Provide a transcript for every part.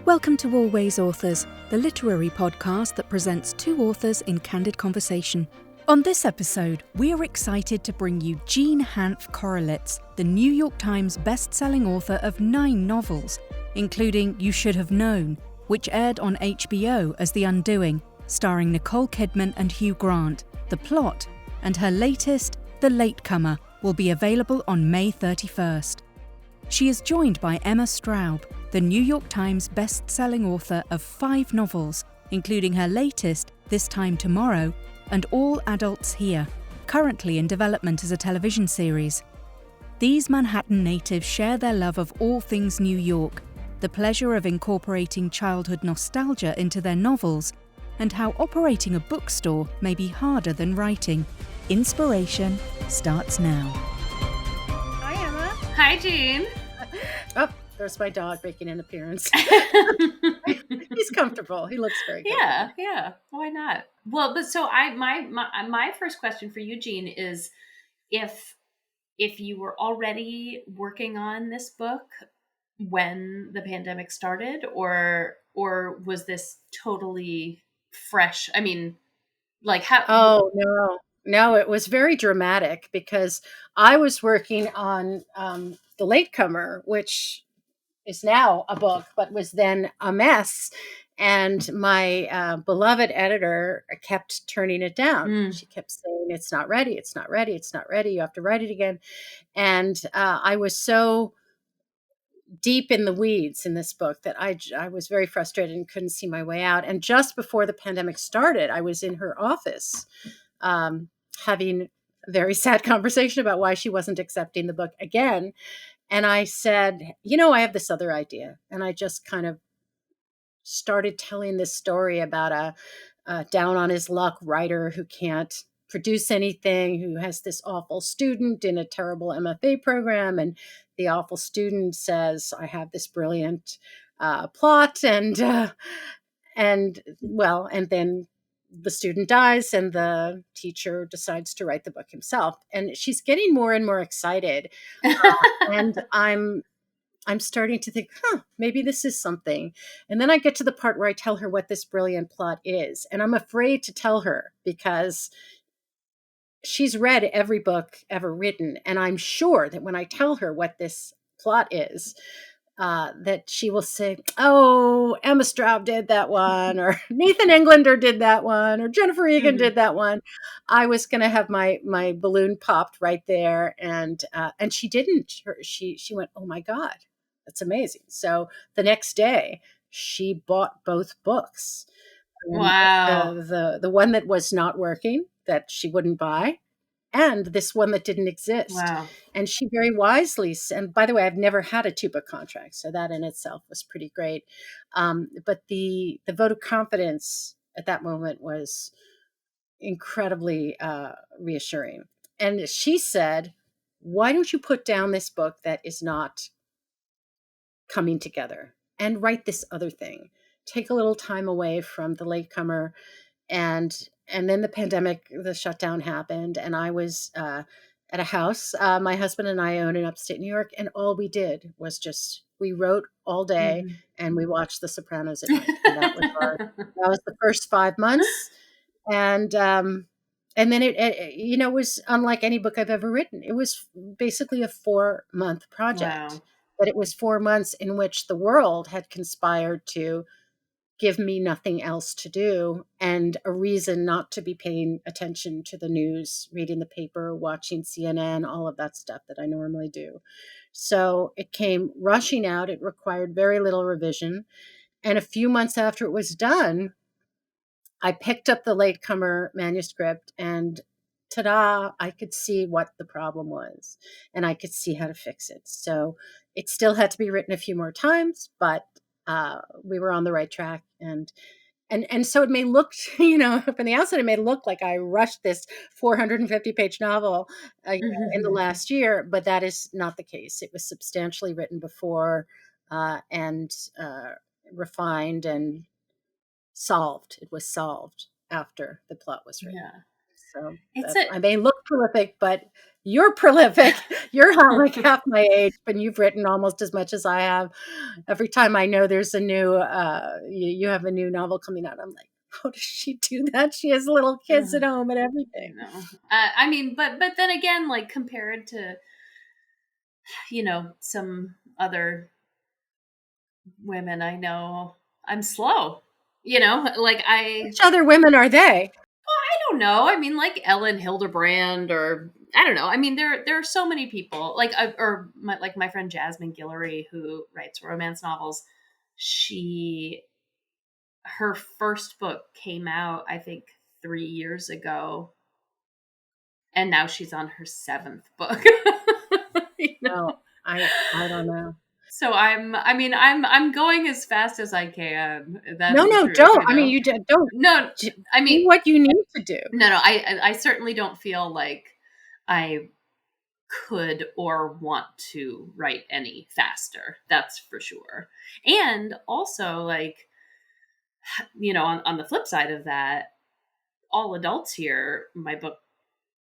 Welcome to Always Authors, the literary podcast that presents two authors in candid conversation. On this episode, we are excited to bring you Hanff Korelitz, the New York Times-bestselling author of 9 novels, including You Should Have Known, which aired on HBO as The Undoing, starring Nicole Kidman and Hugh Grant. The plot, and her latest, The Latecomer, will be available on May 31st. She is joined by Emma Straub, the New York Times best-selling author of 5 novels, including her latest, This Time Tomorrow, and All Adults Here, currently in development as a television series. These Manhattan natives share their love of all things New York, the pleasure of incorporating childhood nostalgia into their novels, and how operating a bookstore may be harder than writing. Inspiration starts now. Hi, Emma. Hi, Jean. Oh, there's my dog making an appearance. He's comfortable. He looks very good. Yeah. Why not? Well, but so my first question for you, Jean, is if you were already working on this book when the pandemic started, or was this totally fresh? I mean, like how? Oh, no, it was very dramatic because I was working on The Latecomer, which is now a book, but was then a mess. And my beloved editor kept turning it down. She kept saying, it's not ready. You have to write it again. And I was so deep in the weeds in this book that I was very frustrated and couldn't see my way out. And just before the pandemic started, I was in her office having a very sad conversation about why she wasn't accepting the book again. And I said, I have this other idea. And I just kind of started telling this story about a down on his luck writer who can't produce anything, who has this awful student in a terrible MFA program. And the awful student says, I have this brilliant plot. And then the student dies and the teacher decides to write the book himself. And she's getting more and more excited. And I'm starting to think, maybe this is something. And then I get to the part where I tell her what this brilliant plot is. And I'm afraid to tell her because she's read every book ever written. And I'm sure that when I tell her what this plot is, that she will say, oh, Emma Straub did that one, or Nathan Englander did that one, or Jennifer Egan did that one. I was going to have my balloon popped right there. And she didn't. She went, oh my God, that's amazing. So the next day she bought both books. Wow. The one that was not working, that she wouldn't buy, and this one that didn't exist. Wow. And she very wisely, and by the way, I've never had a 2-book contract, so that in itself was pretty great. But the vote of confidence at that moment was incredibly reassuring. And she said, why don't you put down this book that is not coming together and write this other thing? Take a little time away from The Latecomer. And then the pandemic, the shutdown happened, and I was at a house. My husband and I own in upstate New York, and all we did was we wrote all day, and we watched The Sopranos at night. And that was the first 5 months, and then it was unlike any book I've ever written. It was basically a 4-month project, but it was 4 months in which the world had conspired to give me nothing else to do and a reason not to be paying attention to the news, reading the paper, watching CNN, all of that stuff that I normally do. So it came rushing out. It required very little revision. And a few months after it was done, I picked up the Latecomer manuscript and ta-da, I could see what the problem was and I could see how to fix it. So it still had to be written a few more times, but we were on the right track, and so it may look, from the outside, it may look like I rushed this 450-page novel in the last year, but that is not the case. It was substantially written before and refined and solved. It was solved after the plot was written. Yeah. So I may look prolific, but You're prolific. You're like half my age, but you've written almost as much as I have. Every time I know there's a new, you have a new novel coming out, I'm like, how does she do that? She has little kids at home and everything. I mean, but then again, like compared to, some other women I know, I'm slow. Like Which other women are they? I don't know. I mean, like Ellen Hildebrand, or I don't know. I mean, there are so many people, like like my friend Jasmine Guillory, who writes romance novels. Her first book came out, I think, 3 years ago, and now she's on her 7th book. Well, I don't know. So I'm going as fast as I can. That's No, true, don't. I mean, you don't. No, I mean, do what you need to do. No, I certainly don't feel like I could or want to write any faster. That's for sure. And also, like, on the flip side of that, All Adults Here, my book,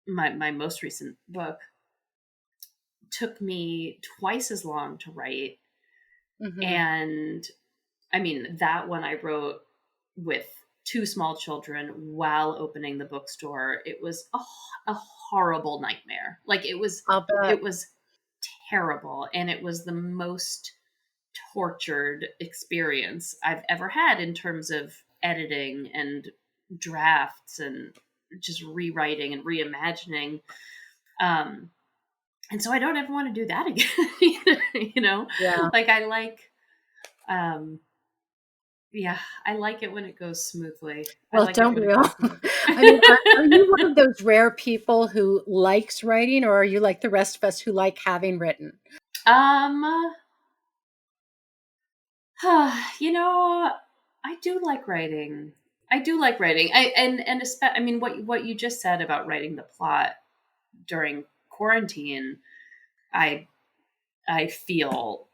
my most recent book, took me twice as long to write. Mm-hmm. And I mean, that one I wrote with 2 small children while opening the bookstore. It was a horrible nightmare. Like it was terrible. And it was the most tortured experience I've ever had in terms of editing and drafts and just rewriting and reimagining. And so I don't ever want to do that again either, Yeah. Like I like it when it goes smoothly. Well, like don't we all? I mean, are you one of those rare people who likes writing, or are you like the rest of us who like having written? I do like writing. I mean, what you just said about writing the plot during quarantine, I feel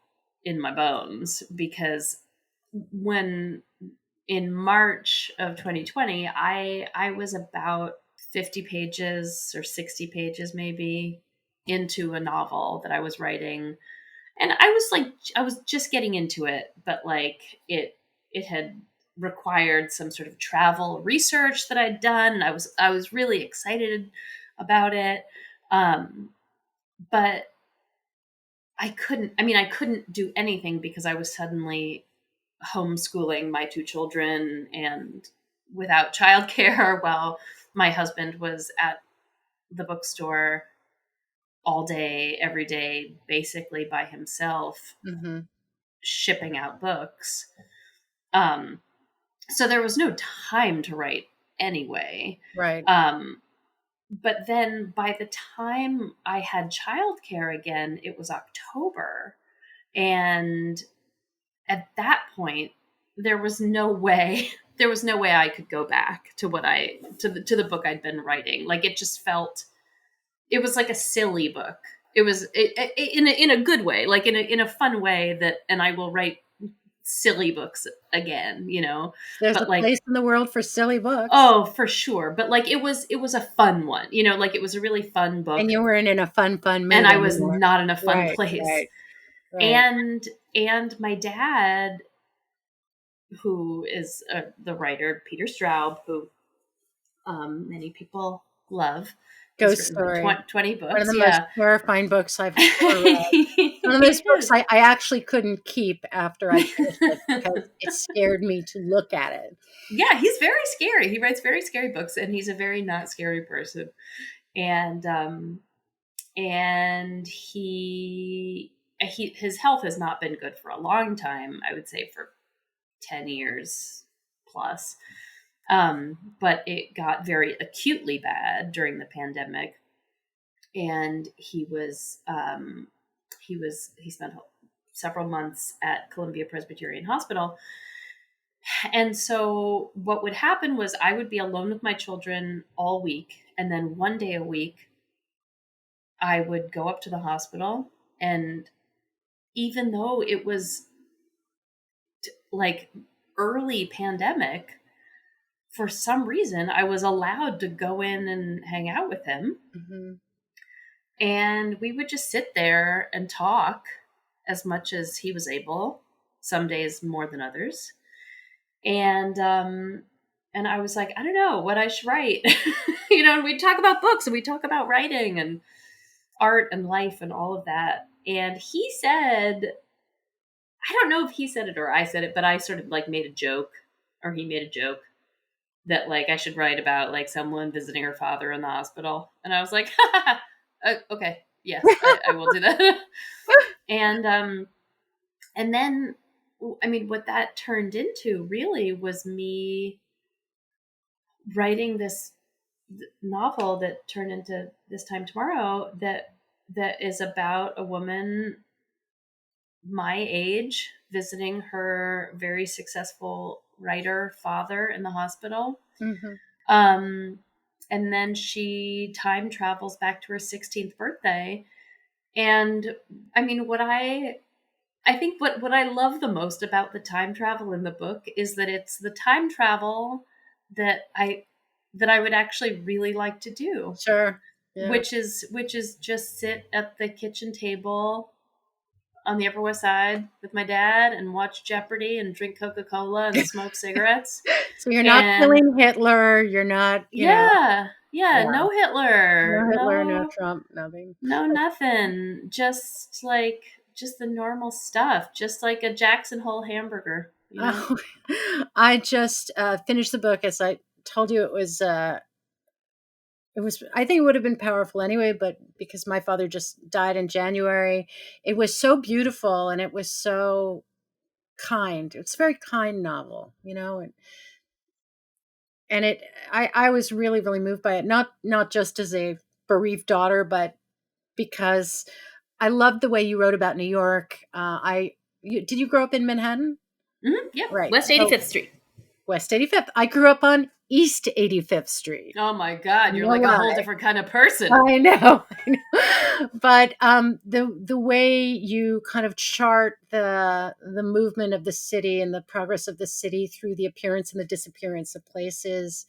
in my bones, because when in March of 2020, I was about 50 pages or 60 pages maybe into a novel that I was writing. And I was just getting into it, but like it had required some sort of travel research that I'd done. And I was really excited about it. But I couldn't do anything because I was suddenly homeschooling my 2 children and without childcare while my husband was at the bookstore all day, every day, basically by himself, Mm-hmm. shipping out books. So there was no time to write anyway. Right. But then by the time I had childcare again, it was October. And at that point, there was no way I could go back to to the book I'd been writing. Like it was like a silly book. It was in a good way, like in a fun way and I will write silly books again, There's but a like, place in the world for silly books. oh, for sure. But like it was a fun one, like it was a really fun book. And you weren't in a fun mood. And I was not in a fun place. Right. And my dad, who is the writer, Peter Straub, who many people love. Ghost Story. 20 books. One of the most terrifying books I've ever read. One of those books I actually couldn't keep after I finished it because it scared me to look at it. Yeah, he's very scary. He writes very scary books, and he's a very not scary person. And his health has not been good for a long time. I would say for 10 years plus. But it got very acutely bad during the pandemic, and he spent several months at Columbia Presbyterian Hospital. And so what would happen was I would be alone with my children all week, and then one day a week I would go up to the hospital, and even though it was like early pandemic, for some reason, I was allowed to go in and hang out with him. Mm-hmm. And we would just sit there and talk as much as he was able, some days more than others. And I was like, I don't know what I should write. And we'd talk about books and we'd talk about writing and art and life and all of that. And he said, I don't know if he said it or I said it, but I sort of like made a joke, or he made a joke that like I should write about like someone visiting her father in the hospital. And I was like, okay, yes, I will do that. And then, I mean, what that turned into really was me writing this novel that turned into This Time Tomorrow that is about a woman my age visiting her very successful writer father in the hospital. And then she time travels back to her 16th birthday. And I mean, I think what I love the most about the time travel in the book is that it's the time travel that I would actually really like to do. Sure. Yeah. Which is just sit at the kitchen table on the Upper West Side with my dad and watch Jeopardy and drink Coca-Cola and smoke cigarettes. So you're not killing Hitler. You're not, yeah. No Hitler. No Trump, nothing. No, nothing. Just the normal stuff. Just like a Jackson Hole hamburger. I just finished the book. As I told you, it was, I think it would have been powerful anyway, but because my father just died in January, it was so beautiful and it was so kind. It's a very kind novel, and I was really, really moved by it. Not just as a bereaved daughter, but because I loved the way you wrote about New York. Did you grow up in Manhattan? Mm-hmm, yeah, right. West 85th Street. West 85th. I grew up on East 85th Street. Oh my God, you're like a whole different kind of person. I know. But the way you kind of chart the movement of the city and the progress of the city through the appearance and the disappearance of places.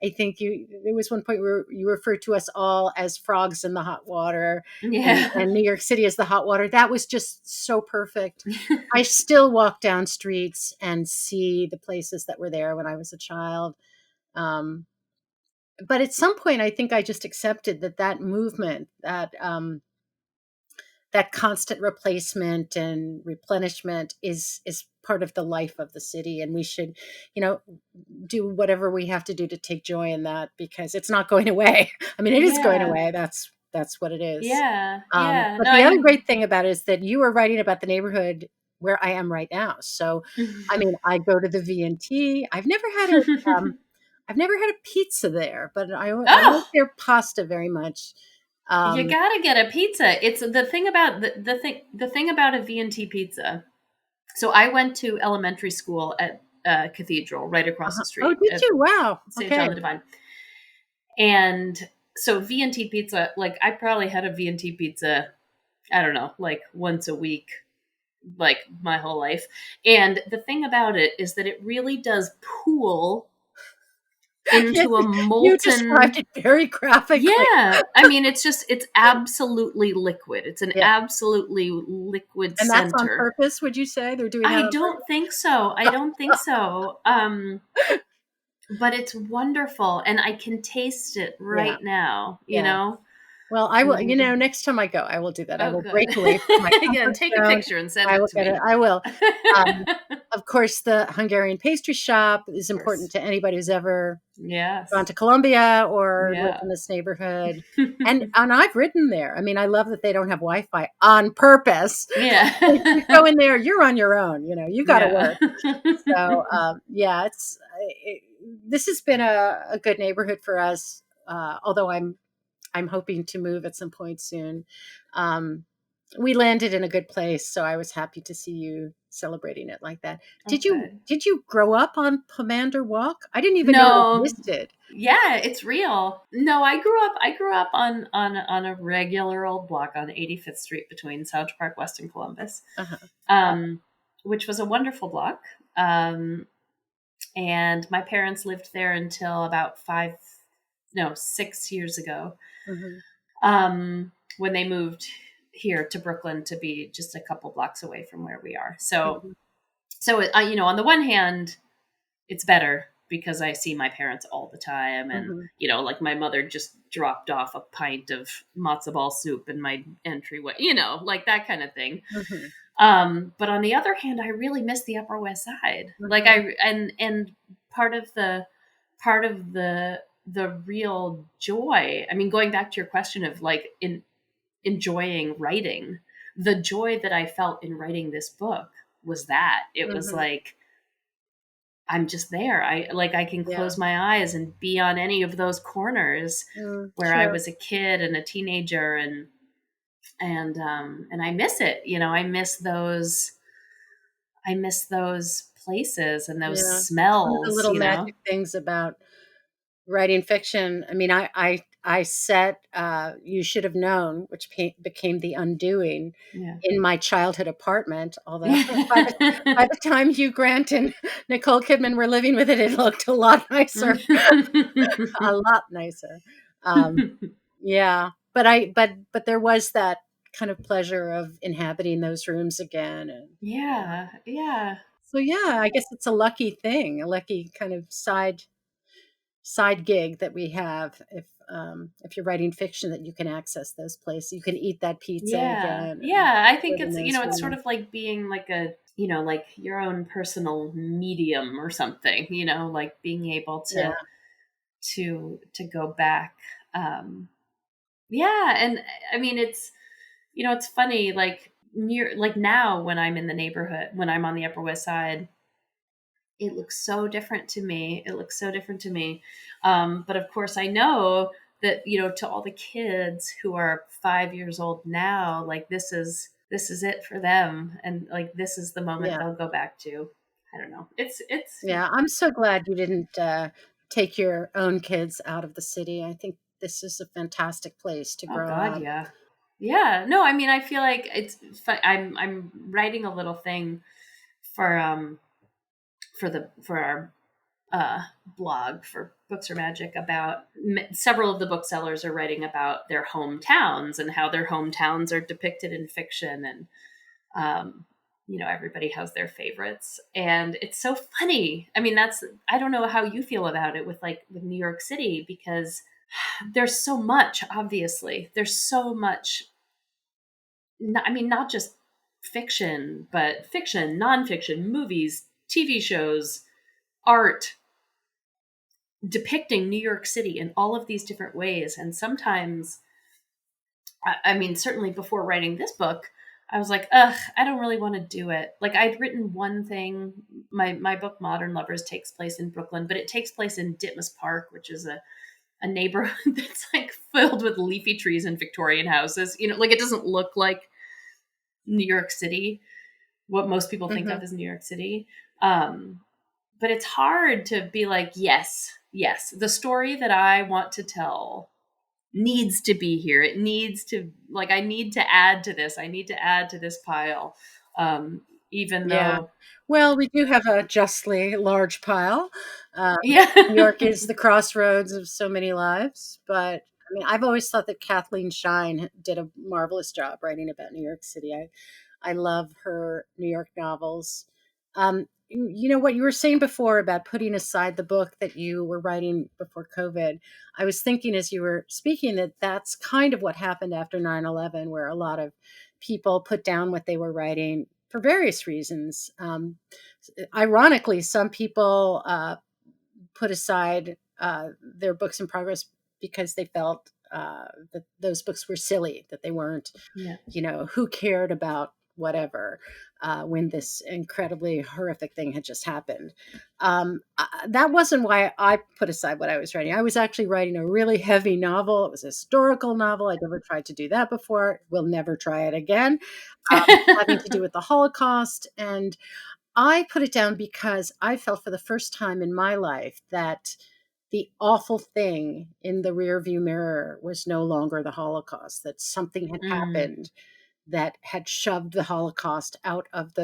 I think there was one point where you referred to us all as frogs in the hot water, and New York City as the hot water. That was just so perfect. I still walk down streets and see the places that were there when I was a child. But at some point, I think I just accepted that movement, that constant replacement and replenishment is part of the life of the city, and we should, do whatever we have to do to take joy in that, because it's not going away. I mean, it is going away. That's what it is. Yeah. But the other great thing about it is that you are writing about the neighborhood where I am right now. So, I mean, I go to the V&T. I've never had a pizza there, but I like their pasta very much. You gotta get a pizza. It's the thing about the thing about a V&T pizza. So I went to elementary school at Cathedral right across the street. Oh, did you? Wow. St. John the Divine. And so V&T pizza, like I probably had a V&T pizza, I don't know, like once a week, like my whole life. And the thing about it is that it really does pool into a molten. You described it very graphically. Yeah, I mean, it's absolutely liquid. It's an absolutely liquid and center. And that's on purpose, would you say? They're doing that I don't think so. But it's wonderful, and I can taste it right now, you know? Well, I will, next time I go, I will do that. I will break away from my take a picture and send it to me. I will. Of course, the Hungarian pastry shop is important to anybody who's ever gone to Columbia or lived in this neighborhood. and I've written there. I mean, I love that they don't have Wi-Fi on purpose. Yeah. If you go in there, you're on your own. You got to work. So, this has been a good neighborhood for us, although I'm hoping to move at some point soon. We landed in a good place, so I was happy to see you celebrating it like that. Did you grow up on Pomander Walk? I didn't even know it existed. Yeah, it's real. No, I grew up on a regular old block on 85th Street between South Park West and Columbus, which was a wonderful block. And my parents lived there until about 6 years ago. when they moved here to Brooklyn to be just a couple blocks away from where we are. So, Mhm. on the one hand, it's better because I see my parents all the time. And, Mhm. like my mother just dropped off a pint of matzo ball soup in my entryway, like that kind of thing. Mhm. But on the other hand, I really miss the Upper West Side. Like Mhm. and part of the real joy. I mean, going back to your question of like enjoying writing, the joy that I felt in writing this book was that it was Mhm. like I'm just there. I can Yeah. close my eyes and be on any of those corners where I Sure. was a kid and a teenager, and I miss it. I miss those places and those Yeah. It's one of the smells, little magic things about writing fiction. I mean, I set You Should Have Known, which became The Undoing, Yeah. in my childhood apartment. Although by the time Hugh Grant and Nicole Kidman were living with it, it looked a lot nicer, a lot nicer. Um, yeah, but there was that kind of pleasure of inhabiting those rooms again, and yeah. Yeah. Yeah. So yeah, I guess it's a lucky thing, a lucky kind of side gig that we have if you're writing fiction, that you can access those places. You can eat that pizza Yeah. again and Yeah. I think live in it's, those it's sort rooms. of like being like like your own personal medium or something, like being able Yeah. to go back. Yeah. And I mean, it's funny, like now when I'm in the neighborhood, when I'm on the Upper West Side, it looks so different to me. It looks so different to me. But of course, I know that to all the kids who are 5 years old now, like this is it for them, and like this is the moment Yeah. they'll go back to. I don't know. It's Yeah. I'm so glad you didn't take your own kids out of the city. I think this is a fantastic place to Oh grow God, up. yeah, yeah. No, I mean, I feel like I'm writing a little thing for for our blog for Books or Magic about several of the booksellers are writing about their hometowns and how their hometowns are depicted in fiction, and everybody has their favorites, and it's so funny. I mean, I don't know how you feel about it with New York City, because there's so much. Obviously, there's so much. I mean, not just fiction, but fiction, nonfiction, movies, TV shows, art, depicting New York City in all of these different ways. And sometimes, I mean, certainly before writing this book, I was like, ugh, I don't really want to do it. Like, I'd written one thing. My book, Modern Lovers, takes place in Brooklyn, but it takes place in Ditmas Park, which is a neighborhood that's like filled with leafy trees and Victorian houses. Like it doesn't look like New York City, what most people think Hmm. of as New York City. But it's hard to be like, yes, the story that I want to tell needs to be here. It needs to, like, I need to add to this. I need to add to this pile. Even Yeah. though, Well, we do have a justly large pile. Uh, yeah. New York is the crossroads of so many lives, but I mean, I've always thought that Kathleen Shine did a marvelous job writing about New York City. I love her New York novels. You know what you were saying before about putting aside the book that you were writing before COVID. I was thinking as you were speaking that that's kind of what happened after 9/11, where a lot of people put down what they were writing for various reasons. Ironically, some people put aside their books in progress because they felt that those books were silly, that they weren't, Yeah. who cared about whatever when this incredibly horrific thing had just happened. That wasn't why I put aside what I was writing. I was actually writing a really heavy novel. It was a historical novel. I never tried to do that before. Will never try it again. Having to do with the Holocaust. And I put it down because I felt for the first time in my life that the awful thing in the rearview mirror was no longer the Holocaust, that something had Mm, happened that had shoved the Holocaust out of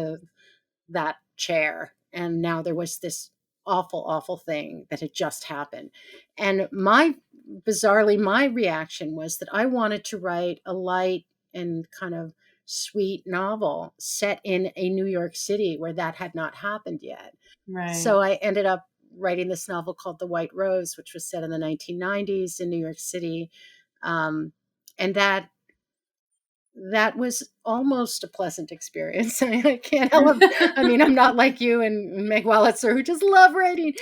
that chair. And now there was this awful, awful thing that had just happened. And my bizarrely, my reaction was that I wanted to write a light and kind of sweet novel set in a New York City where that had not happened yet. Right. So I ended up writing this novel called The White Rose, which was set in the 1990s in New York City. And that was almost a pleasant experience. I can't help it. I mean, I'm not like you and Meg Wolitzer, who just love writing.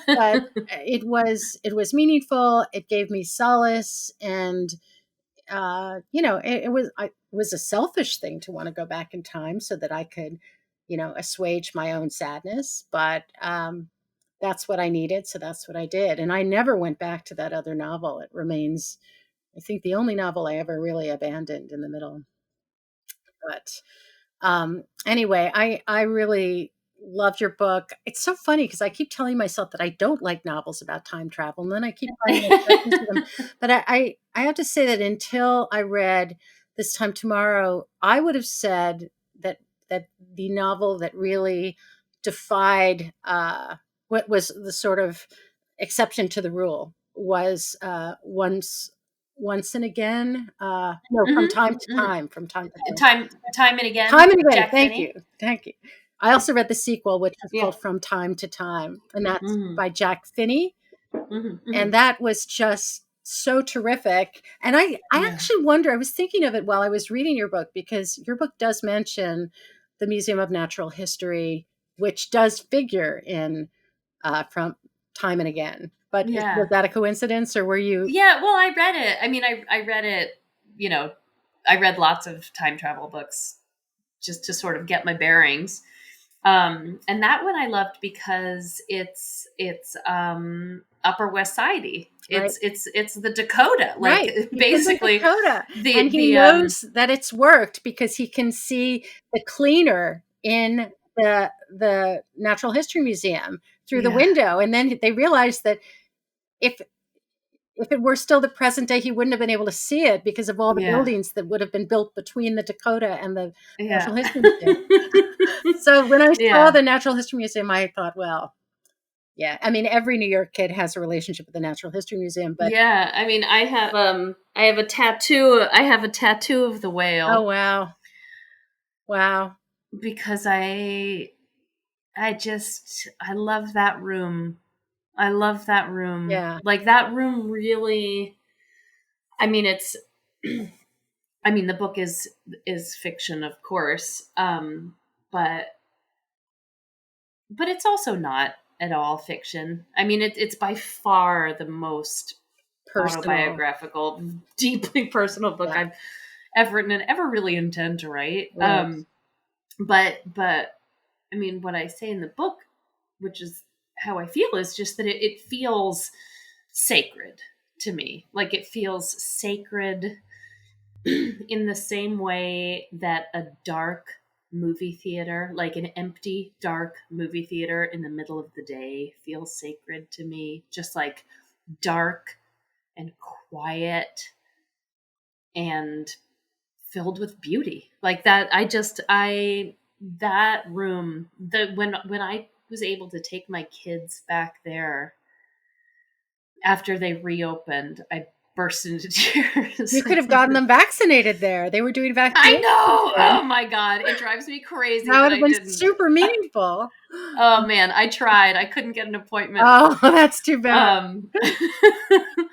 But it was meaningful. It gave me solace, and it was a selfish thing to want to go back in time so that I could, assuage my own sadness. But that's what I needed, so that's what I did. And I never went back to that other novel. It remains, I think, the only novel I ever really abandoned in the middle. But anyway, I really loved your book. It's so funny because I keep telling myself that I don't like novels about time travel, and then I keep finding exceptions to them. But I have to say that until I read This Time Tomorrow, I would have said that the novel that really defied what was the sort of exception to the rule was once and again. No, from time to time, from time to time. Time and again. Time and again. Jack Thank Finney. you. Thank you. I also read the sequel, which is Yeah. called From Time to Time, and that's Mhm. by Jack Finney. Mhm, mhm. And that was just so terrific. And I Yeah. actually wonder, I was thinking of it while I was reading your book, because your book does mention the Museum of Natural History, which does figure in From Time and Again. But Yeah. was that a coincidence, or were you? Yeah, well, I read it. I mean, I read it, I read lots of time travel books just to sort of get my bearings. And that one I loved because it's Upper West Sidey. It's the Dakota, like Right. basically Dakota. the And he knows that it's worked because he can see the cleaner in the Natural History Museum through the Yeah. window. And then they realized that if it were still the present day, he wouldn't have been able to see it because of all the Yeah. buildings that would have been built between the Dakota and the Yeah. Natural History Museum. So when I saw Yeah. the Natural History Museum, I thought, well, yeah. I mean, every New York kid has a relationship with the Natural History Museum, but Yeah, I mean, I have a tattoo. I have a tattoo of the whale. oh wow, wow, because I love that room. I love that room. yeah, Like that room really, I mean, it's, I mean, the book is fiction, of course. But it's also not at all fiction. I mean, it's by far the most personal. autobiographical, deeply personal book Yeah. I've ever written and ever really intend to write. Right. But I mean, what I say in the book, which is how I feel, is just that it feels sacred to me. Like it feels sacred in the same way that a dark movie theater, like an empty, dark movie theater in the middle of the day, feels sacred to me. Just like dark and quiet and filled with beauty. Like that, that room, when I was able to take my kids back there after they reopened, I burst into tears. You could have gotten them vaccinated there. They were doing I vaccinations. know. Oh my God. It drives me crazy. That would have I been didn't. super meaningful. Oh man, I tried. I couldn't get an appointment. Oh, that's too bad.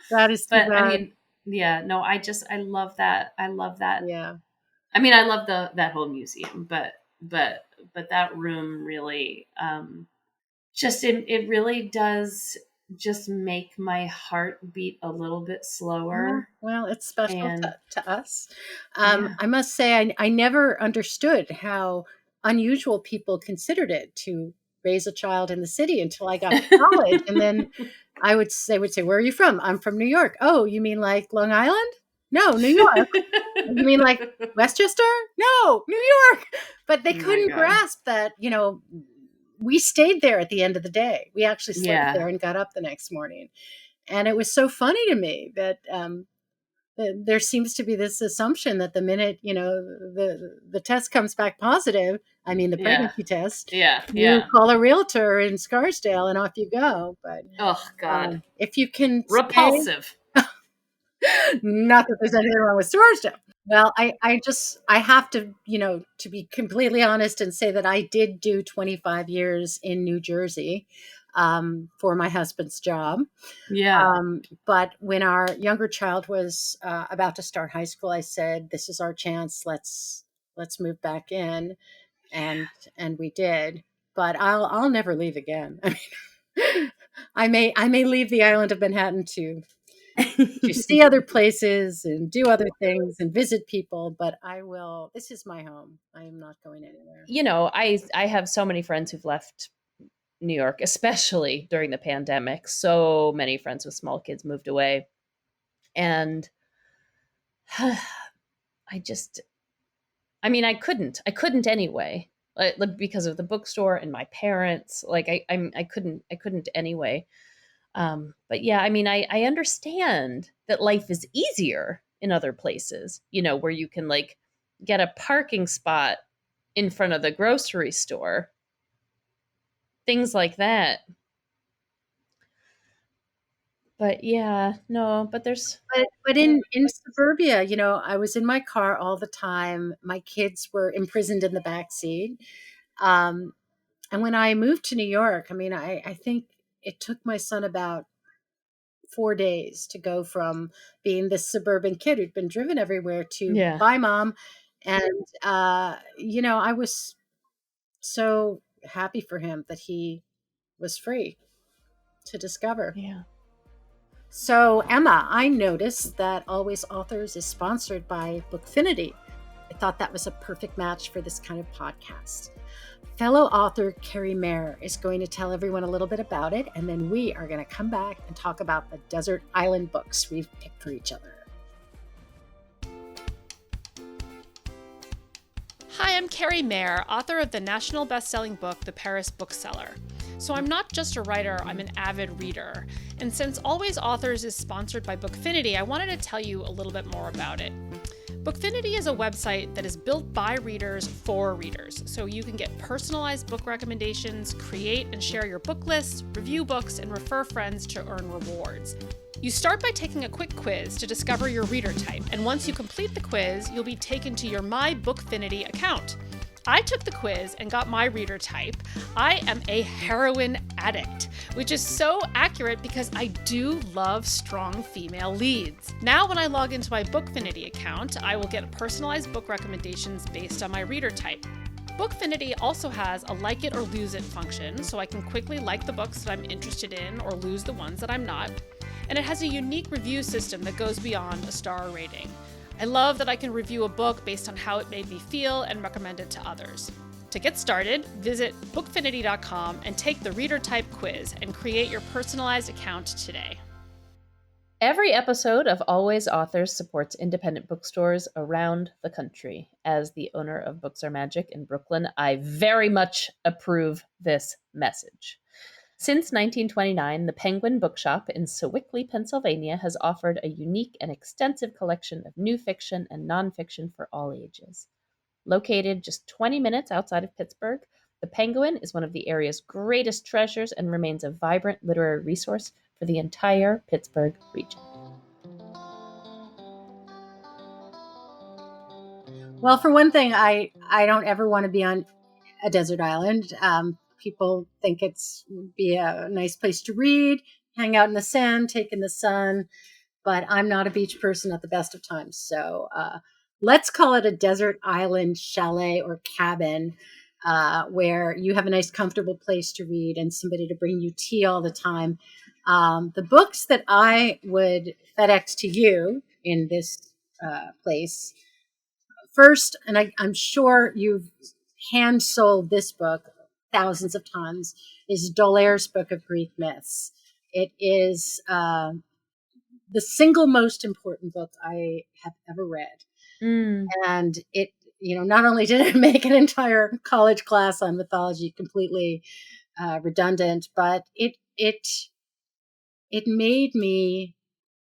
That is too but bad. I mean, yeah, no, I love that. I love that. Yeah. I mean, I love that whole museum, but that room really, just it really does just make my heart beat a little bit slower. Well, it's special And- to us. Yeah. I must say, I never understood how unusual people considered it to raise a child in the city until I got to college. And then they would say, where are you from? I'm from New York. Oh, you mean like Long Island? No, New York. You mean like Westchester? No, New York. But they Oh my couldn't God. grasp that, we stayed there at the end of the day. We actually slept Yeah. there and got up the next morning. And it was so funny to me that there seems to be this assumption that the minute, the test comes back positive, I mean, the Yeah. pregnancy test, Yeah. you Yeah. call a realtor in Scarsdale and off you go. But Oh God. if you can stay, Repulsive. not that there's anything wrong with Scarsdale. Well, I have to, to be completely honest and say that I did do 25 years in New Jersey for my husband's job. Yeah. But when our younger child was about to start high school, I said, "This is our chance. Let's move back in," and we did. But I'll never leave again. I mean, I may leave the island of Manhattan to see other places and do other things and visit people, but I will. This is my home. I am not going anywhere. I have so many friends who've left New York, especially during the pandemic. So many friends with small kids moved away. And I couldn't anyway, like because of the bookstore and my parents, like I couldn't anyway. But yeah, I mean, I understand that life is easier in other places, where you can like get a parking spot in front of the grocery store, things like that. But yeah, no, but But in suburbia, I was in my car all the time. My kids were imprisoned in the back seat. And when I moved to New York, I mean, I think it took my son about 4 days to go from being this suburban kid who'd been driven everywhere to Yeah. bye, mom. And, I was so happy for him that he was free to discover. Yeah. So, Emma, I noticed that Always Authors is sponsored by Bookfinity. I thought that was a perfect match for this kind of podcast. Fellow author Carrie Mayer is going to tell everyone a little bit about it, and then we are going to come back and talk about the desert island books we've picked for each other. Hi, I'm Carrie Mayer, author of the national best-selling book, The Paris Bookseller. So I'm not just a writer, I'm an avid reader. And since Always Authors is sponsored by Bookfinity, I wanted to tell you a little bit more about it. Bookfinity is a website that is built by readers for readers, so you can get personalized book recommendations, create and share your book lists, review books, and refer friends to earn rewards. You start by taking a quick quiz to discover your reader type, and once you complete the quiz, you'll be taken to your My Bookfinity account. I took the quiz and got my reader type. I am a heroin addict, which is so accurate because I do love strong female leads. Now when I log into my Bookfinity account, I will get personalized book recommendations based on my reader type. Bookfinity also has a like it or lose it function, so I can quickly like the books that I'm interested in or lose the ones that I'm not. And it has a unique review system that goes beyond a star rating. I love that I can review a book based on how it made me feel and recommend it to others. To get started, visit bookfinity.com and take the reader type quiz and create your personalized account today. Every episode of Always Authors supports independent bookstores around the country. As the owner of Books Are Magic in Brooklyn, I very much approve this message. Since 1929, the Penguin Bookshop in Sewickley, Pennsylvania, has offered a unique and extensive collection of new fiction and nonfiction for all ages. Located just 20 minutes outside of Pittsburgh, the Penguin is one of the area's greatest treasures and remains a vibrant literary resource for the entire Pittsburgh region. Well, for one thing, I don't ever want to be on a desert island. People think it's be a nice place to read, hang out in the sand, take in the sun, but I'm not a beach person at the best of times. So let's call it a desert island chalet or cabin where you have a nice, comfortable place to read and somebody to bring you tea all the time. The books that I would FedEx to you in this place, first, and I'm sure you've hand sold this book thousands of times, is Dolaire's Book of Greek Myths. It is the single most important book I have ever read. And it, not only did it make an entire college class on mythology completely redundant, but it made me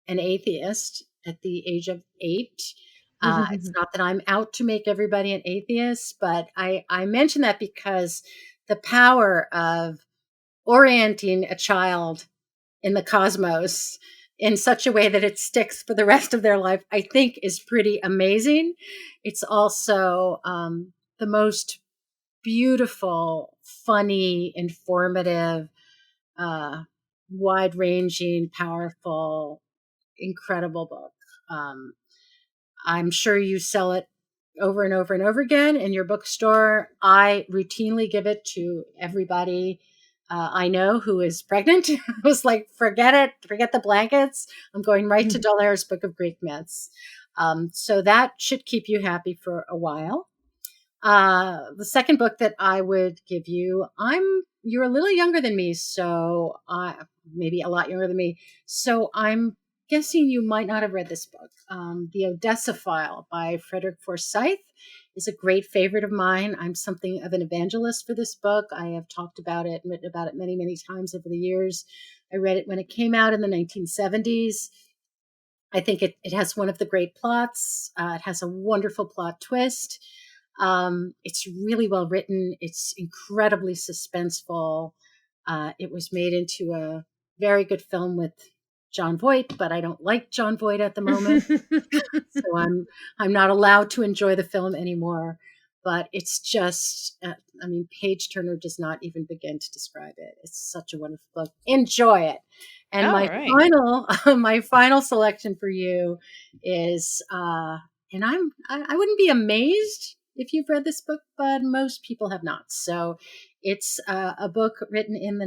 an atheist at the age of 8. It's not that I'm out to make everybody an atheist, but I mention that because the power of orienting a child in the cosmos in such a way that it sticks for the rest of their life, I think is pretty amazing. It's also the most beautiful, funny, informative, wide-ranging, powerful, incredible book. I'm sure you sell it over and over and over again in your bookstore. I routinely give it to everybody I know who is pregnant. I was like, forget it, forget the blankets. I'm going right to Dolaire's Book of Greek Myths. So that should keep you happy for a while. The second book that I would give you, you're a little younger than me, so maybe a lot younger than me. So I'm guessing you might not have read this book. The Odessa File by Frederick Forsyth is a great favorite of mine. I'm something of an evangelist for this book. I have talked about it and written about it many, many times over the years. I read it when it came out in the 1970s. I think it has one of the great plots. It has a wonderful plot twist. It's really well written. It's incredibly suspenseful. It was made into a very good film with Jon Voight, but I don't like Jon Voight at the moment. So I'm not allowed to enjoy the film anymore. But it's just, page turner does not even begin to describe it. It's such a wonderful book. Enjoy it. And my final selection for you is, and I wouldn't be amazed if you've read this book, but most people have not. So it's a book written in the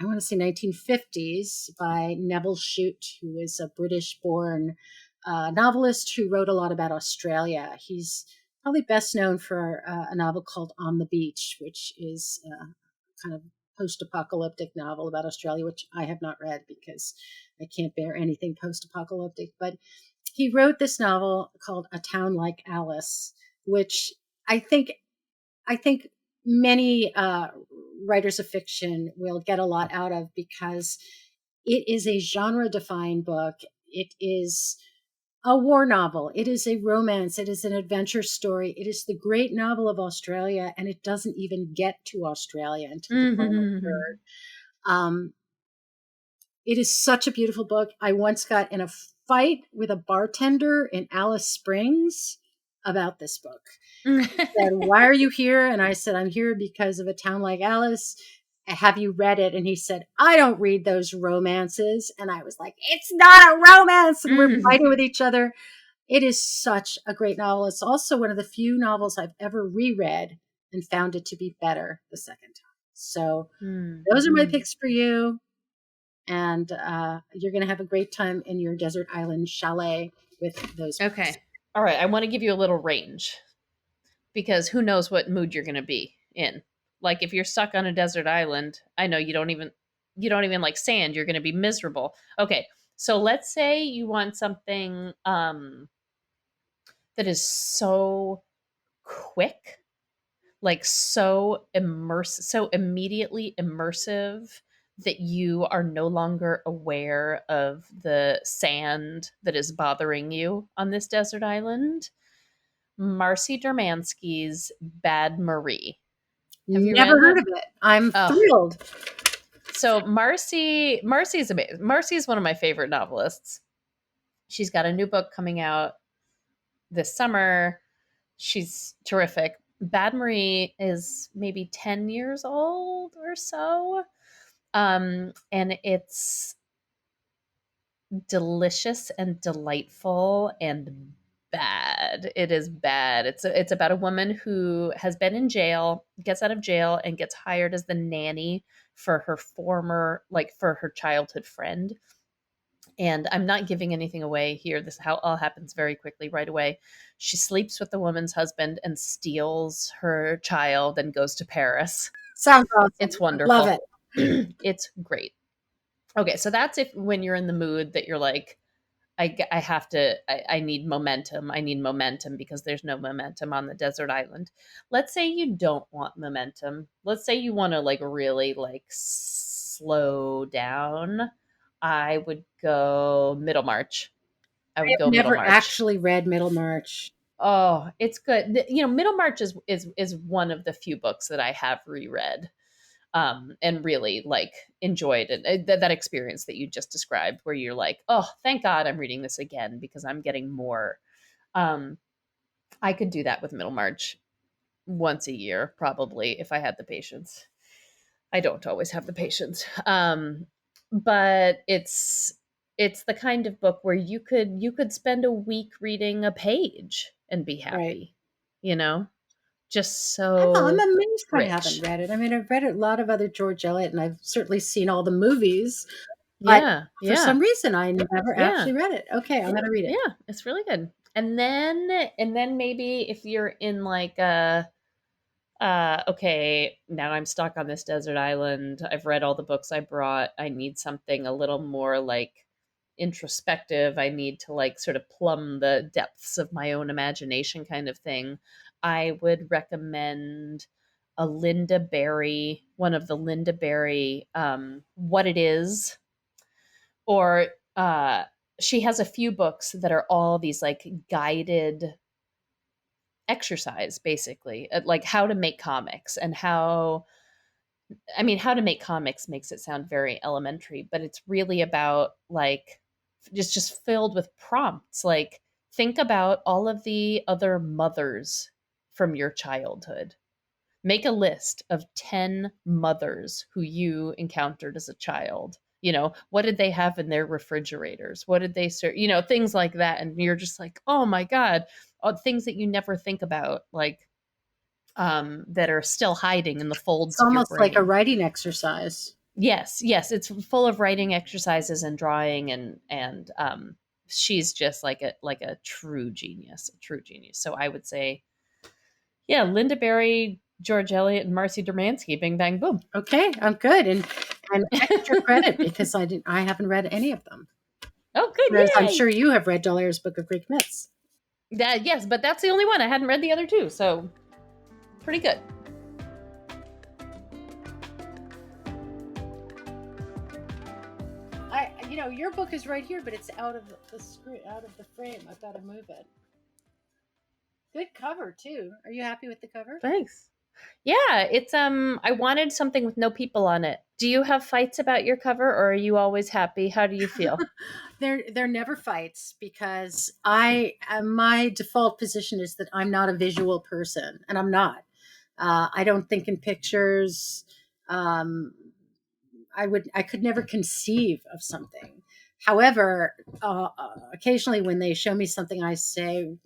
1950s by Neville Shute, who is a British-born novelist who wrote a lot about Australia. He's probably best known for a novel called On the Beach, which is a kind of post-apocalyptic novel about Australia, which I have not read because I can't bear anything post-apocalyptic. But he wrote this novel called A Town Like Alice, which I think many writers of fiction will get a lot out of because it is a genre-defined book. It is a war novel. It is a romance. It is an adventure story. It is the great novel of Australia, and it doesn't even get to Australia until the final third. It is such a beautiful book. I once got in a fight with a bartender in Alice Springs about this book. He said, "Why are you here?" And I said, "I'm here because of A Town Like Alice. Have you read it?" And he said, "I don't read those romances." And I was like, "It's not a romance." And we're fighting with each other. It is such a great novel. It's also one of the few novels I've ever reread and found it to be better the second time. So those are my picks for you. And you're going to have a great time in your desert island chalet with those books. Okay. All right. I want to give you a little range because who knows what mood you're going to be in. Like if you're stuck on a desert island, I know you don't even like sand. You're going to be miserable. Okay. So let's say you want something that is so quick, like so immediately immersive that you are no longer aware of the sand that is bothering you on this desert island. Marcy Dermansky's Bad Marie. Have you Never heard of it. I'm thrilled. So Marcy's amazing. Marcy's one of my favorite novelists. She's got a new book coming out this summer. She's terrific. Bad Marie is maybe 10 years old or so. And it's delicious and delightful and bad. It is bad. It's about a woman who has been in jail, gets out of jail, and gets hired as the nanny for her for her childhood friend. And I'm not giving anything away here. This all happens very quickly, right away. She sleeps with the woman's husband and steals her child and goes to Paris. Sounds awesome. It's wonderful. Love it. It's great. Okay, so that's when you're in the mood that you're like, I need momentum. I need momentum because there's no momentum on the desert island. Let's say you don't want momentum. Let's say you want to really slow down. I would go Middlemarch. I would I've go never Middlemarch. actually read Middlemarch. Oh, it's good. Middlemarch is one of the few books that I have reread, and really like enjoyed it. That experience that you just described, where you're like, oh, thank God I'm reading this again because I'm getting more. Um, I could do that with Middlemarch once a year, probably, if I had the patience. I don't always have the patience. But it's the kind of book where you could spend a week reading a page and be Right. happy, you know? Just I'm so amazed I rich. haven't read it. I mean, I've read a lot of other George Eliot, and I've certainly seen all the movies, but Yeah, for yeah, some reason, I never yeah, actually read it. Okay, I'm gonna read it. yeah. It's really good. And then maybe if you're in like okay, now I'm stuck on this desert island. I've read all the books I brought. I need something a little more like introspective. I need to like sort of plumb the depths of my own imagination kind of thing. I would recommend a Linda Berry, one of the Linda Berry What It Is, or she has a few books that are all these like guided exercise basically, like how to make comics and how to make comics makes it sound very elementary, but it's really about like just filled with prompts. Like think about all of the other mothers from your childhood. Make a list of 10 mothers who you encountered as a child. What did they have in their refrigerators? What did they serve? Things like that. And you're just like, oh my God, all things that you never think about, like that are still hiding in the It's folds of your almost like a brain. writing exercise. Yes, it's full of writing exercises and drawing, and she's just like a true genius, So I would say, yeah, Linda Berry, George Eliot, and Marcy Dermansky, Bing Bang Boom. Okay, I'm good, and extra credit because I haven't read any of them. Oh, good, Whereas I'm yay! sure you have read Dolaire's Book of Greek Myths. Yes, but that's the only one. I hadn't read the other two, so pretty good. Your book is right here, but it's out of the screen, out of the frame. I've got to move it. Good cover too. Are you happy with the cover? Thanks. Yeah, it's I wanted something with no people on it. Do you have fights about your cover, or are you always happy? How do you feel? They're never fights because my default position is that I'm not a visual person, and I'm not. I don't think in pictures. I could never conceive of something. However, occasionally when they show me something, I say,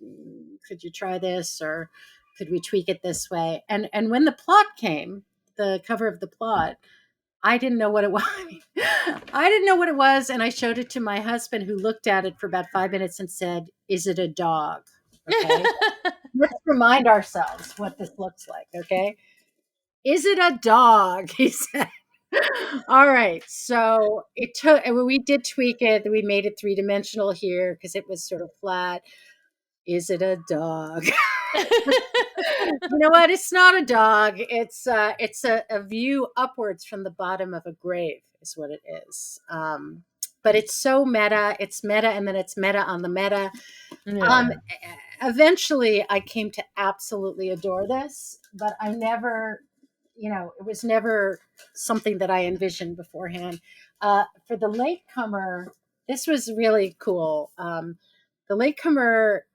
"Could you try this?" or "Could we tweak it this way?" And when the plot came, the cover of the plot, I didn't know what it was. I didn't know what it was, and I showed it to my husband, who looked at it for about 5 minutes and said, "Is it a dog?" Okay, let's remind ourselves what this looks like. Okay, is it a dog? He said. All right, so we did tweak it. We made it 3-dimensional here because it was sort of flat. Is it a dog? You know what? It's not a dog. It's a view upwards from the bottom of a grave is what it is. But it's so meta. It's meta, and then it's meta on the meta. Yeah. Eventually, I came to absolutely adore this, but I never, it was never something that I envisioned beforehand. For the Latecomer, this was really cool. The Latecomer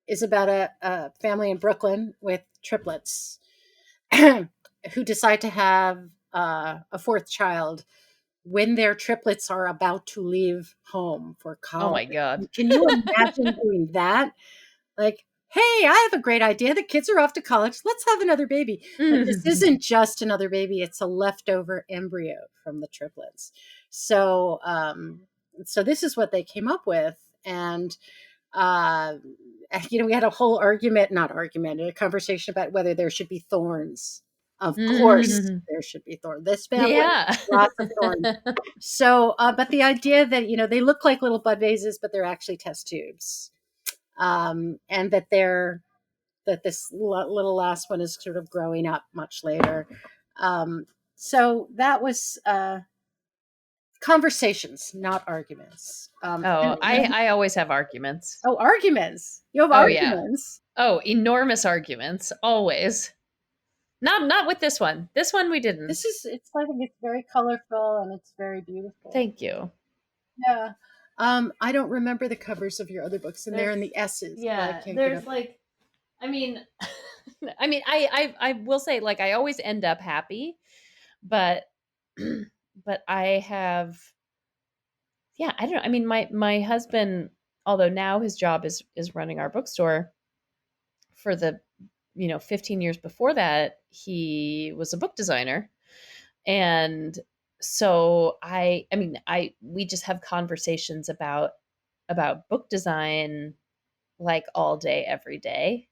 is about a family in Brooklyn with triplets who decide to have a fourth child when their triplets are about to leave home for college. Oh my God. Can you imagine doing that? Like, hey, I have a great idea. The kids are off to college. Let's have another baby. But this isn't just another baby. It's a leftover embryo from the triplets. So this is what they came up with. And we had a whole a conversation about whether there should be thorns. Of course, there should be thorns. This family, Yeah. lots of thorns. So, but the idea that they look like little bud vases, but they're actually test tubes, and that this little last one is sort of growing up much later. So that was Conversations, not arguments. I always have arguments. Oh, arguments. You have Oh, yeah. arguments. Oh, enormous arguments. Always. Not with this one. This one we didn't. I think it's very colorful and it's very beautiful. Thank you. Yeah. I don't remember the covers of your other books, and they're in the S's. Yeah, there's like, I mean, I will say, like, I always end up happy, but I have, yeah, I don't know. I mean, my husband, although now his job is running our bookstore, for the 15 years before that, he was a book designer. And so we just have conversations about book design like all day, every day.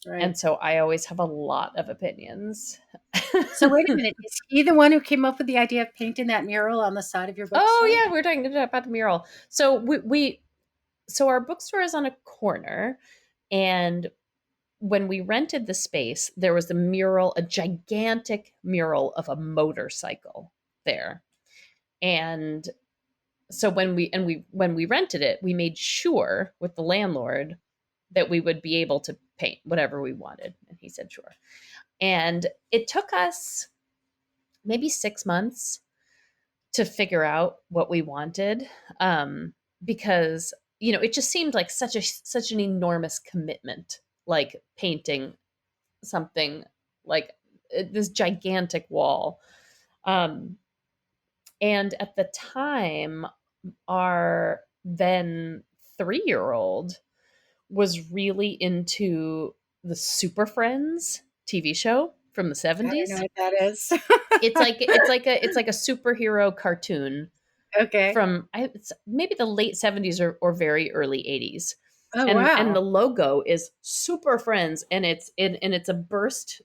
Right. And so I always have a lot of opinions. So wait a minute. Is he the one who came up with the idea of painting that mural on the side of your bookstore? Oh yeah, we're talking about the mural. So so our bookstore is on a corner, and when we rented the space, there was a gigantic mural of a motorcycle there. And so when we rented it, we made sure with the landlord that we would be able to paint whatever we wanted. And he said, sure. And it took us maybe 6 months to figure out what we wanted. Because, it just seemed like such an enormous commitment, like painting something like this gigantic wall. And at the time, our then 3-year-old was really into the Super Friends TV show from the 70s. I don't know what that is. it's like a superhero cartoon. Okay. From maybe the late 70s or very early 80s. Oh, wow. And the logo is Super Friends, and it's a burst,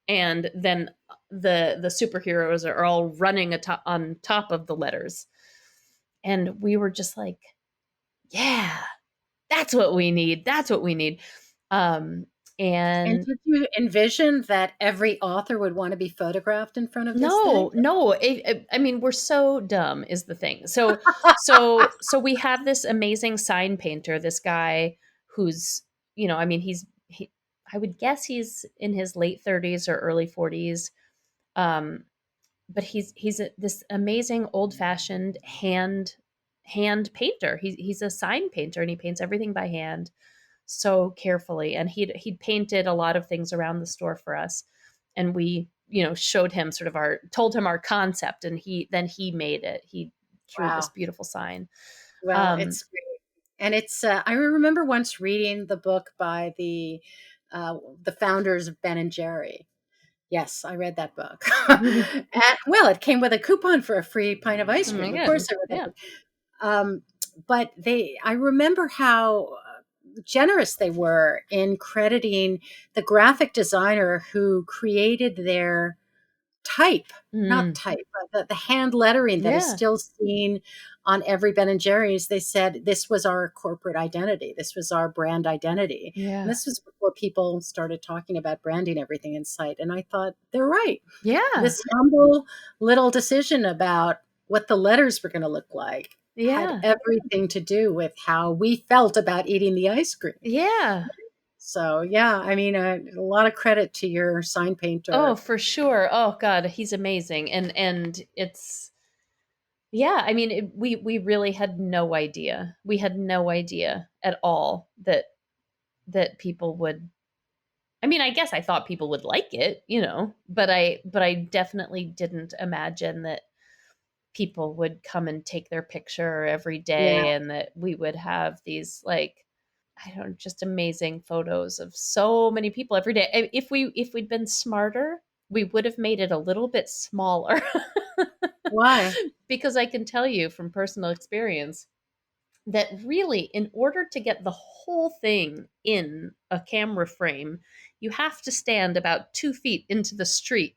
and then the superheroes are all running on top of the letters. And we were just like, yeah, that's what we need. That's what we need. And did you envision that every author would want to be photographed in front of this thing? No. I mean, we're so dumb is the thing. So we have this amazing sign painter, this guy who's, I would guess he's in his late 30s or early 40s. But he's this amazing old-fashioned hand painter. He's a sign painter, and he paints everything by hand so carefully. And he'd painted a lot of things around the store for us, and we showed him told him our concept, and he made it. He drew this beautiful sign. Well, it's great. And it's I remember once reading the book by the founders of Ben and Jerry. Yes, I read that book. It came with a coupon for a free pint of ice cream. Of course I read that book. But I remember how generous they were in crediting the graphic designer who created their not type, but the hand lettering that is still seen on every Ben and Jerry's. They said this was our corporate identity. This was our brand identity. Yeah. And this was before people started talking about branding everything in sight. And I thought, they're right. Yeah. This humble little decision about what the letters were going to look like had everything to do with how we felt about eating the ice cream. Yeah. So, I mean, a lot of credit to your sign painter. Oh, for sure. Oh, God, he's amazing. And it's, I mean, we really had no idea. We had no idea at all that people would, I mean, I guess I thought people would like it, but I definitely didn't imagine that people would come and take their picture every day, and that we would have these just amazing photos of so many people every day. If we'd been smarter, we would have made it a little bit smaller. Why? Because I can tell you from personal experience that really, in order to get the whole thing in a camera frame, you have to stand about 2 feet into the street.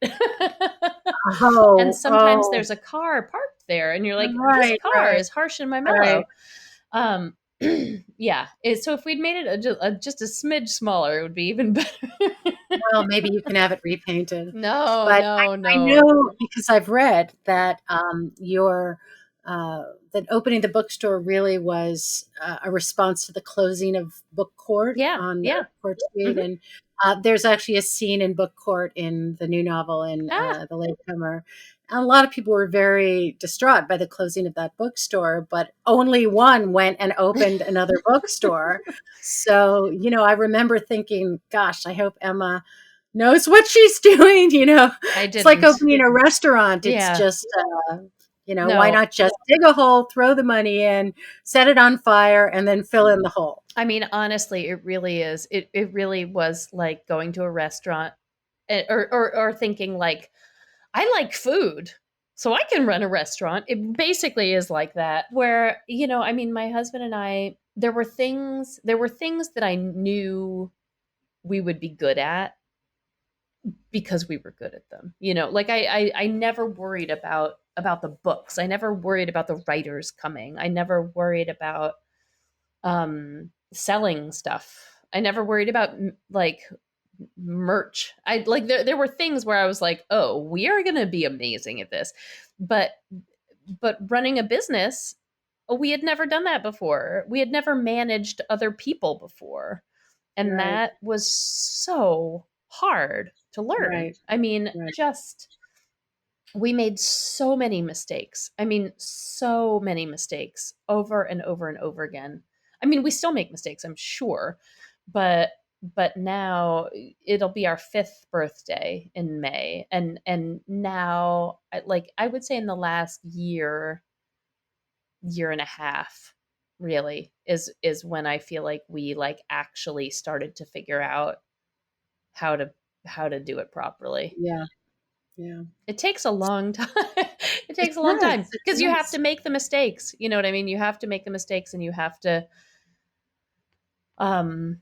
And sometimes there's a car parked there, and you're like, this car is harsh in my mellow. Yeah. So if we'd made it just a smidge smaller, it would be even better. Well, maybe you can have it repainted. No, But no, I no. know because I've read that your that opening the bookstore really was a response to the closing of Book Court Yeah, on yeah. Court Street, Mhm. and there's actually a scene in Book Court in the new novel in Ah, the Latecomer. And a lot of people were very distraught by the closing of that bookstore, but only one went and opened another bookstore. So, I remember thinking, gosh, I hope Emma knows what she's doing. I It's like didn't. opening a restaurant. It's Yeah. just, why No. not just dig a hole, throw the money in, set it on fire, and then fill in the hole? I mean, honestly, it really is. It really was like going to a restaurant or thinking like, I like food, so I can run a restaurant. It basically is like that. Where, I mean, my husband and I, there were things that I knew we would be good at because we were good at them. Like I never worried about the books. I never worried about the writers coming. I never worried about selling stuff. I never worried about like merch. I like there were things where I was like, "Oh, we are going to be amazing at this." But running a business, we had never done that before. We had never managed other people before. And Right, that was so hard to learn. right, I mean, right. just we made so many mistakes. I mean, so many mistakes over and over and over again. I mean, we still make mistakes, I'm sure, but now it'll be our 5th birthday in May, and now like I would say in the last year and a half really is when I feel like we like actually started to figure out how to do it properly. Yeah, yeah. It takes a long time. It It takes a long time does. It because you have does. to make the mistakes. You know what I mean? You have to make the mistakes and you have to um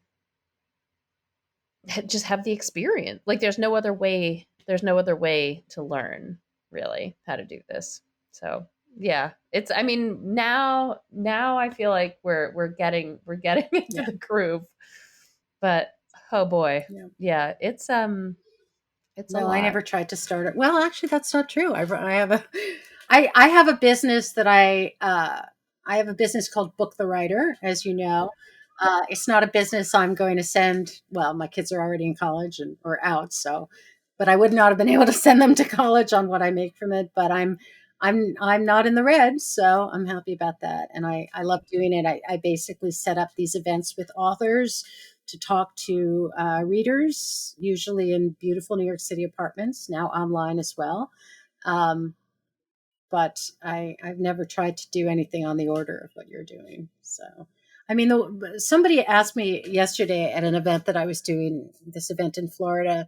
just have the experience. Like there's no other way to learn really how to do this. So, yeah, it's I mean, now I feel like we're getting into Yeah, the groove. But oh boy. yeah. Yeah, it's a No, I lot. never tried to start it. Well, actually, that's not true. I have a, I have a business that I have a business called Book the Writer, as you know. It's not a business I'm going to send. Well, my kids are already in college and or out, so, but I would not have been able to send them to college on what I make from it. But I'm not in the red, so I'm happy about that, and I love doing it. I basically set up these events with authors to talk to readers, usually in beautiful New York City apartments, now online as well. Um, but I've never tried to do anything on the order of what you're doing. So, I mean, somebody asked me yesterday at an event that I was doing, this event in Florida,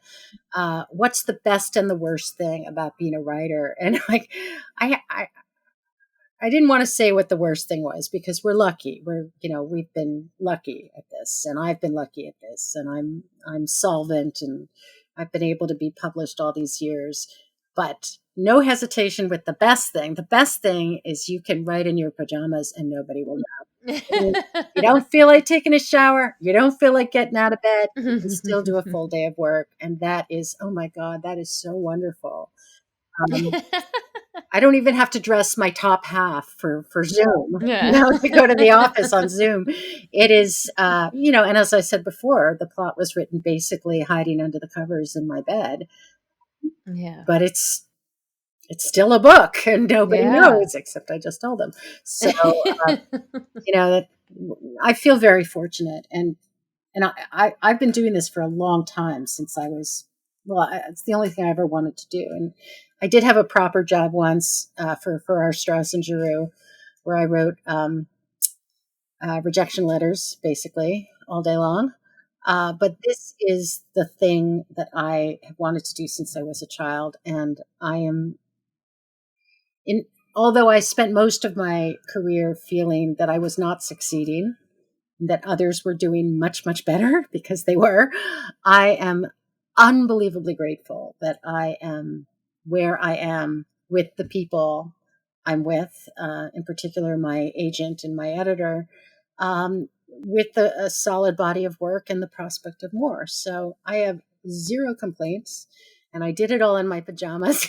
what's the best and the worst thing about being a writer? And like, I I didn't want to say what the worst thing was because we're lucky. We've been lucky at this, and I've been lucky at this, and I'm solvent, and I've been able to be published all these years. But no hesitation with the best thing. The best thing is you can write in your pajamas and nobody will know. You don't feel like taking a shower. You don't feel like getting out of bed. You can still do a full day of work, and that is, oh my God, that is so wonderful. Um, I don't even have to dress my top half for Zoom, Yeah. to go to the office on Zoom. It is, and as I said before, the plot was written basically hiding under the covers in my bed, Yeah. but it's still a book and nobody Yeah. knows except I just told them. So, that I feel very fortunate, and I've been doing this for a long time since I was, well, it's the only thing I ever wanted to do. And I did have a proper job once for our Strauss and Giroux, where I wrote rejection letters basically all day long. But this is the thing that I have wanted to do since I was a child. And I am in, although I spent most of my career feeling that I was not succeeding, that others were doing much, much better because they were. I am unbelievably grateful that I am where I am with the people I'm with, in particular, my agent and my editor. with a solid body of work and the prospect of more. So I have zero complaints, and I did it all in my pajamas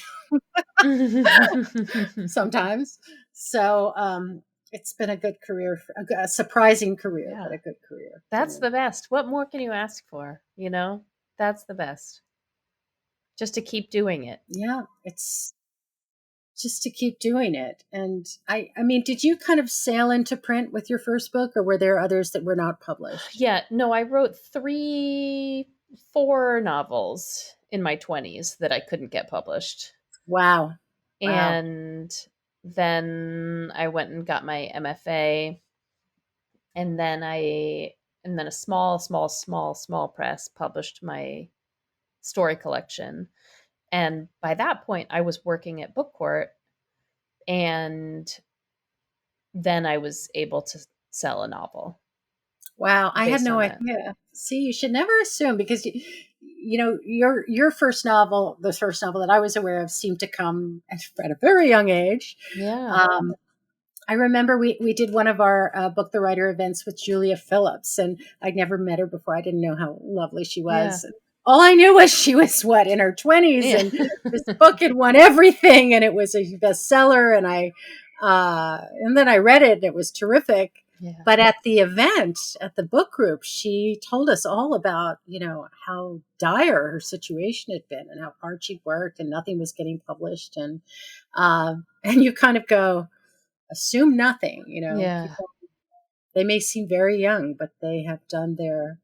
sometimes. So it's been a good career, a surprising career, Yeah. but a good career. That's the best. What more can you ask for? You know, that's the best. Just to keep doing it. Yeah, it's just to keep doing it. And I mean, did you kind of sail into print with your first book, or were there others that were not published? Yeah, no, I wrote 4 novels in my 20s that I couldn't get published. Wow. And then I went and got my MFA, and then a small press published my story collection. And by that point, I was working at Book Court, and then I was able to sell a novel. Wow, I had based no on that. idea. See, you should never assume, because you know your first novel, the first novel that I was aware of, seemed to come at a very young age. Yeah. I remember we did one of our Book the Writer events with Julia Phillips, and I'd never met her before. I didn't know how lovely she was. Yeah. All I knew was she was in her 20s, Yeah. and this book had won everything, and it was a bestseller. And then I read it, and it was terrific. Yeah. But at the event, at the book group, she told us all about, you know, how dire her situation had been and how hard she'd worked, and nothing was getting published. And you kind of go, assume nothing, you know. Yeah. People, they may seem very young, but they have done their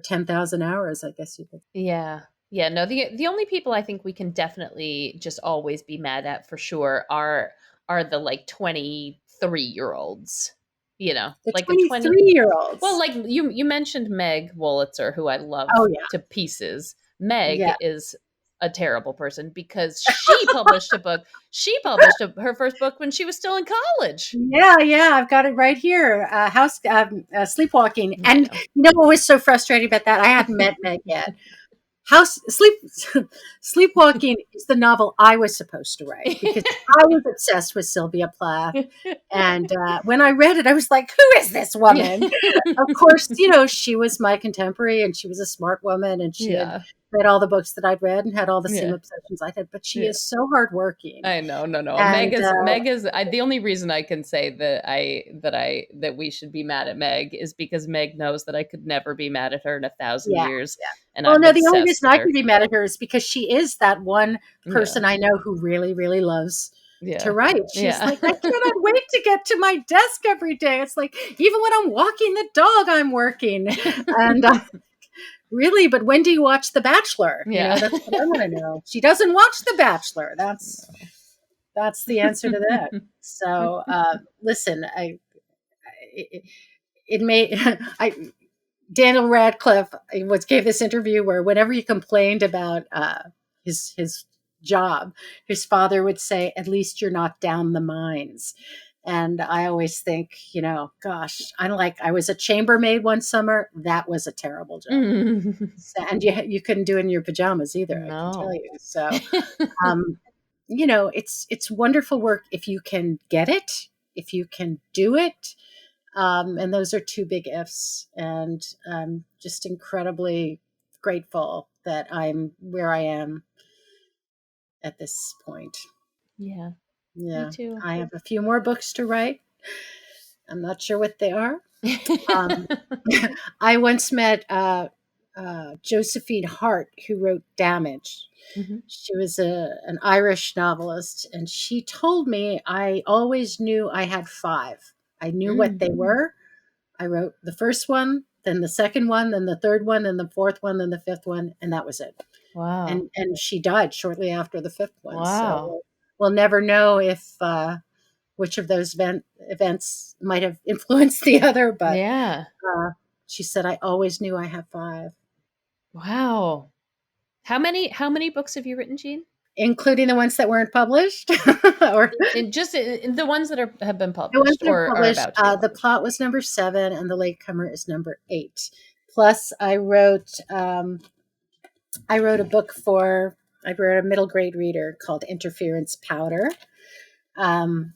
10,000 hours, I guess you could. Yeah. Yeah. No, the only people I think we can definitely just always be mad at for sure are the like 23-year-olds. You know, The like 23-year-olds. Well, like you mentioned Meg Wolitzer, who I love to pieces. Meg is a terrible person because she published a book. She published her first book when she was still in college. Yeah, I've got it right here. Sleepwalking. And you know what was so frustrating about that? I hadn't met Meg yet. Sleepwalking is the novel I was supposed to write, because I was obsessed with Sylvia Plath. And when I read it, I was like, who is this woman? Of course, you know, she was my contemporary, and she was a smart woman, and she had read all the books that I'd read and had all the same obsessions I had, but she is so hardworking. I know. No. Meg is the only reason I can say that we should be mad at Meg is because Meg knows that I could never be mad at her in 1,000 years. And the only reason I could be mad at her is because she is that one person I know who really, really loves to write. She's like, I cannot wait to get to my desk every day. It's like, even when I'm walking the dog, I'm working. And really, but when do you watch The Bachelor? You know, that's what I want to know. She doesn't watch The Bachelor. That's the answer to that. So listen, Daniel Radcliffe gave this interview where whenever he complained about his job, his father would say, "At least you're not down the mines." And I always think, you know, gosh, I was a chambermaid one summer. That was a terrible job. And you couldn't do it in your pajamas either, I can tell you. So, you know, it's wonderful work if you can get it, if you can do it. And those are two big ifs. And I'm just incredibly grateful that I'm where I am at this point. Yeah. Yeah. Me too. I have a few more books to write. I'm not sure what they are. I once met Josephine Hart, who wrote Damage. Mm-hmm. She was an Irish novelist, and she told me I always knew I had 5. I knew what they were. I wrote the first one, then the second one, then the third one, then the fourth one, then the fifth one, and that was it. Wow. And she died shortly after the 5th one. Wow. So we'll never know if which of those events might have influenced the other, but she said, I always knew I had 5. Wow. How many books have you written, Jean? Including the ones that weren't published? Or just the ones that have been published? The ones that are published, about to be The Plot was number 7, and The Latecomer is number 8. Plus, I wrote a middle grade reader called Interference Powder. And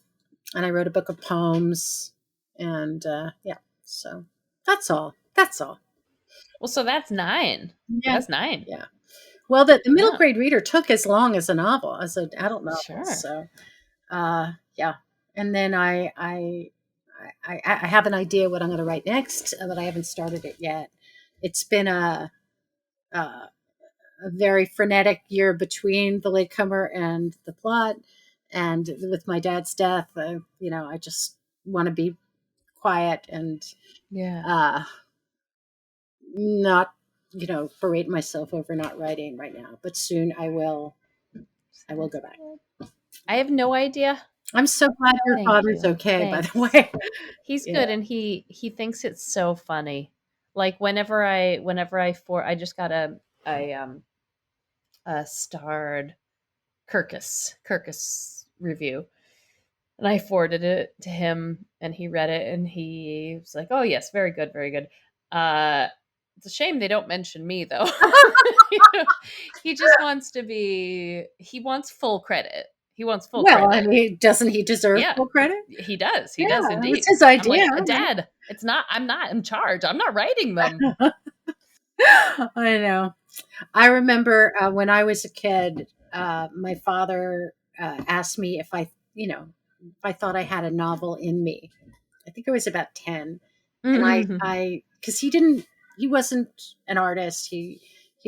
I wrote a book of poems, And yeah, so that's all. That's all. Well, so that's 9. Yeah. That's 9. Yeah. Well, the middle Yeah. grade reader took as long as a novel, as an adult novel. Sure. So, yeah. And then I have an idea what I'm going to write next, but I haven't started it yet. It's been a very frenetic year between the Latecomer and the plot, and with my dad's death, I just want to be quiet and Yeah. not berate myself over not writing right now. But soon I will go back. I have no idea. I'm so glad your Thank father's you. okay, Thanks. by the way. He's Yeah. good, and he thinks it's so funny. Like whenever I just got a starred Kirkus review, and I forwarded it to him, and he read it, and he was like, "Oh yes, very good, very good." It's a shame they don't mention me though. He just wants to be. He wants full credit. He wants full Well, credit. I mean, doesn't he deserve Yeah. full credit? He does. He Yeah, does indeed. it's his I'm idea. like, Dad, it's not. I'm not in charge. I'm not writing them. I know. I remember when I was a kid, my father asked me if I thought I had a novel in me. I think I was about 10, and I because he wasn't an artist. He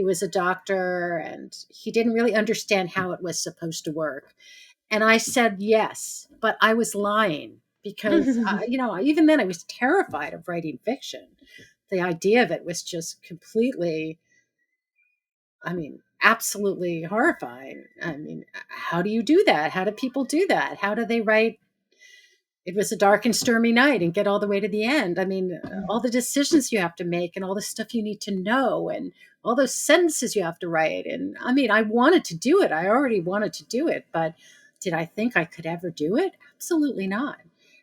was a doctor, and he didn't really understand how it was supposed to work. And I said yes, but I was lying because even then I was terrified of writing fiction. The idea of it was just completely, absolutely horrifying. How do you do that? How do people do that? How do they write "It was a dark and stormy night" and get all the way to the end? All the decisions you have to make and all the stuff you need to know and all those sentences you have to write. And I wanted to do it. I already wanted to do it, but did I think I could ever do it? Absolutely not.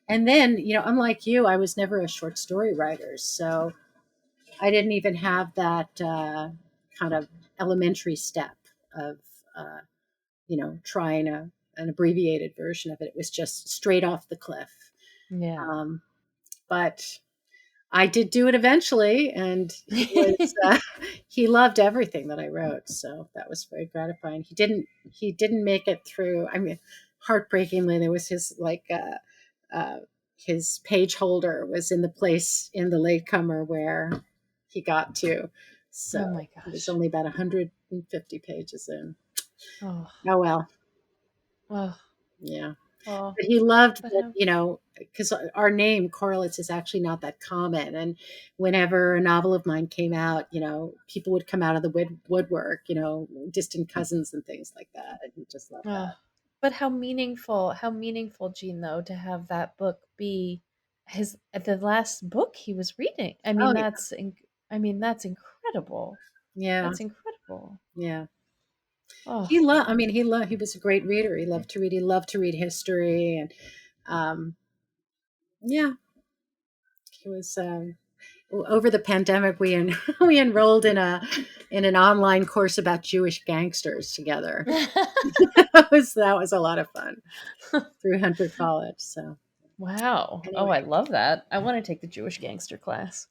And then, unlike you, I was never a short story writer. So I didn't even have that kind of elementary step of, trying an abbreviated version of it. It was just straight off the cliff. Yeah. But I did do it eventually, and he loved everything that I wrote. So that was very gratifying. He didn't make it through. Heartbreakingly, there was his page holder was in the place in the Latecomer where he got to. So Oh my gosh. it was only about 150 pages in. Oh. Oh well. Oh. Yeah. Oh. But he loved that, because our name Korelitz is actually not that common. And whenever a novel of mine came out, people would come out of the woodwork, distant cousins and things like that. And he just loved that. But how meaningful, Jean, though, to have that book be the last book he was reading. That's incredible. Yeah. That's incredible. Yeah. Oh. He was a great reader. He loved to read. He loved to read history. And, yeah, he was, over the pandemic, we enrolled in an online course about Jewish gangsters together. That was a lot of fun through Hunter College. So, wow. Anyway. Oh, I love that. I want to take the Jewish gangster class.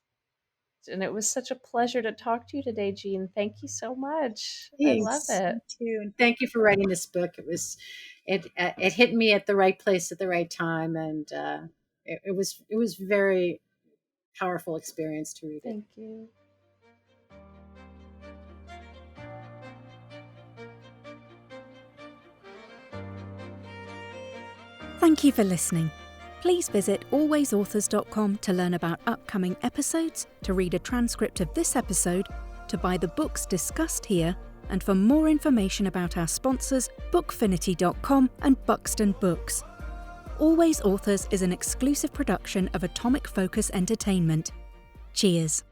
And it was such a pleasure to talk to you today, Jean. Thank you so much. Thanks. I love it. Me too. And thank you for writing this book. It hit me at the right place at the right time, and it was very powerful experience to read it. Thank you. Thank you for listening. Please visit alwaysauthors.com to learn about upcoming episodes, to read a transcript of this episode, to buy the books discussed here, and for more information about our sponsors, bookfinity.com and Buxton Books. Always Authors is an exclusive production of Atomic Focus Entertainment. Cheers.